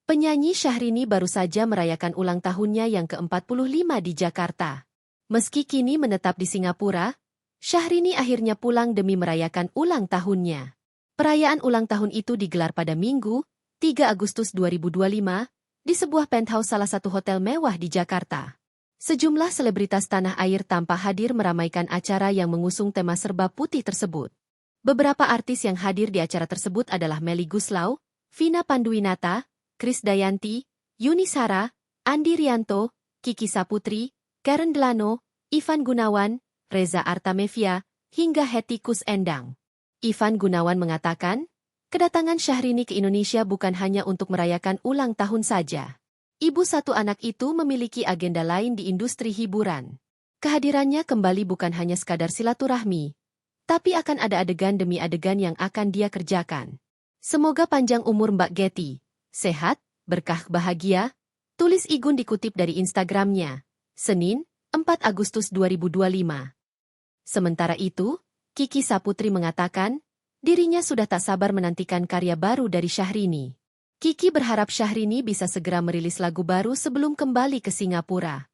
Penyanyi Syahrini baru saja merayakan ulang tahunnya yang ke-45 di Jakarta. Meski kini menetap di Singapura, Syahrini akhirnya pulang demi merayakan ulang tahunnya. Perayaan ulang tahun itu digelar pada Minggu, 3 Agustus 2025, di sebuah penthouse salah satu hotel mewah di Jakarta. Sejumlah selebritas tanah air tanpa hadir meramaikan acara yang mengusung tema serba putih tersebut. Beberapa artis yang hadir di acara tersebut adalah Melly Goeslaw, Vina Panduwinata, Krisdayanti, Yuni Shara, Andi Rianto, Kiki Saputri, Karen Delano, Ivan Gunawan, Reza Artamevia, hingga Hetty Koes Endang. Ivan Gunawan mengatakan, kedatangan Syahrini ke Indonesia bukan hanya untuk merayakan ulang tahun saja. Ibu satu anak itu memiliki agenda lain di industri hiburan. Kehadirannya kembali bukan hanya sekadar silaturahmi, tapi akan ada adegan demi adegan yang akan dia kerjakan. Semoga panjang umur Mbak Getty, sehat, berkah bahagia, tulis Igun dikutip dari Instagramnya, Senin, 4 Agustus 2025. Sementara itu, Kiki Saputri mengatakan, dirinya sudah tak sabar menantikan karya baru dari Syahrini. Kiki berharap Syahrini bisa segera merilis lagu baru sebelum kembali ke Singapura.